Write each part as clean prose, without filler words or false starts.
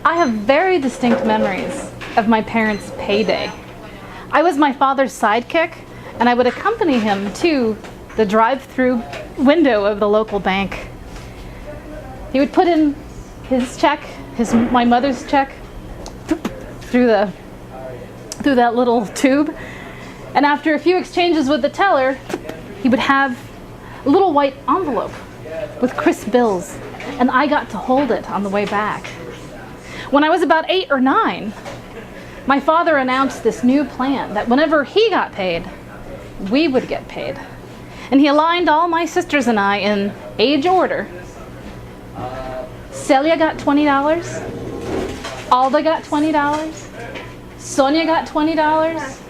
I have very distinct memories of my parents' payday. I was my father's sidekick, and I would accompany him to the drive-through window of the local bank. He would put in his check, my mother's check, through that little tube, and after a few exchanges with the teller, he would have a little white envelope with crisp bills, and I got to hold it on the way back. When I was about 8 or 9, my father announced this new plan that whenever he got paid, we would get paid. And he aligned all my sisters and I in age order. Celia got $20, Alda got $20, Sonia got $20,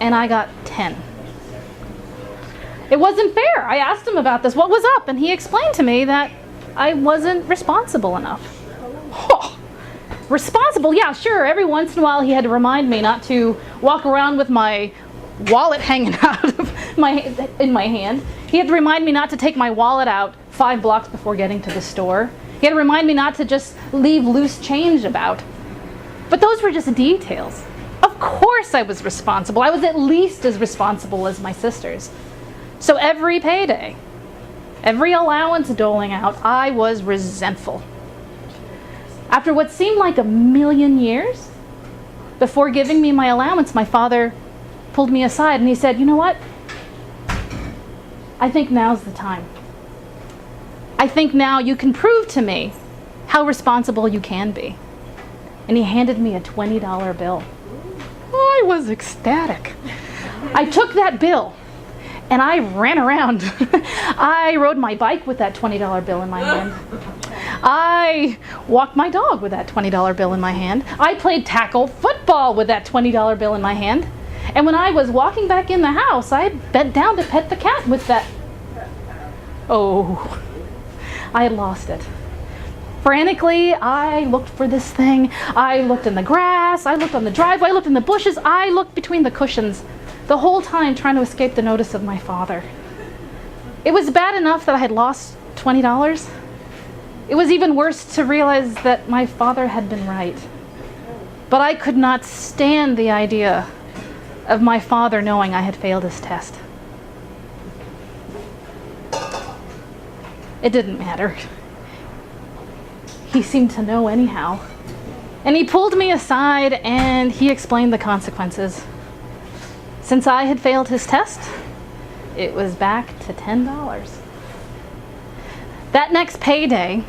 and I got 10. It wasn't fair. I asked him about this. What was up? And he explained to me that I wasn't responsible enough. Oh, responsible? Yeah, sure. Every once in a while he had to remind me not to walk around with my wallet hanging out of in my hand. He had to remind me not to take my wallet out 5 blocks before getting to the store. He had to remind me not to just leave loose change about. But those were just details. Of course I was responsible. I was at least as responsible as my sisters. So every payday, every allowance doling out, I was resentful. After what seemed like a million years, before giving me my allowance, my father pulled me aside and he said, "You know what? I think now's the time. I think now you can prove to me how responsible you can be." And he handed me a $20 bill. I was ecstatic. I took that bill and I ran around. I rode my bike with that $20 bill in my hand. I walked my dog with that $20 bill in my hand. I played tackle football with that $20 bill in my hand. And when I was walking back in the house, I bent down to pet the cat with that. Oh, I had lost it. Frantically, I looked for this thing. I looked in the grass, I looked on the driveway, I looked in the bushes, I looked between the cushions, the whole time trying to escape the notice of my father. It was bad enough that I had lost $20. It was even worse to realize that my father had been right. But I could not stand the idea of my father knowing I had failed his test. It didn't matter. He seemed to know anyhow. And he pulled me aside and he explained the consequences. Since I had failed his test, it was back to $10. That next payday,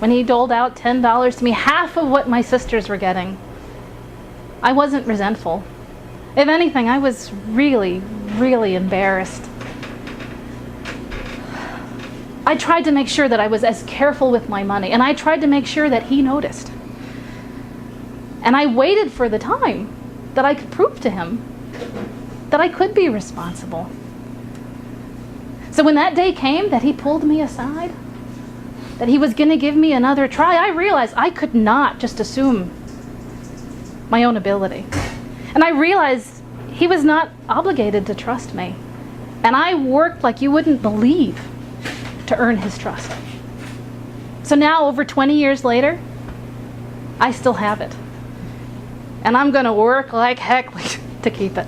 when he doled out $10 to me, half of what my sisters were getting, I wasn't resentful. If anything, I was really, really embarrassed. I tried to make sure that I was as careful with my money, and I tried to make sure that he noticed. And I waited for the time that I could prove to him that I could be responsible. So when that day came that he pulled me aside, that he was going to give me another try, I realized I could not just assume my own ability. And I realized he was not obligated to trust me. And I worked like you wouldn't believe to earn his trust. So now, over 20 years later, I still have it. And I'm going to work like heck to keep it.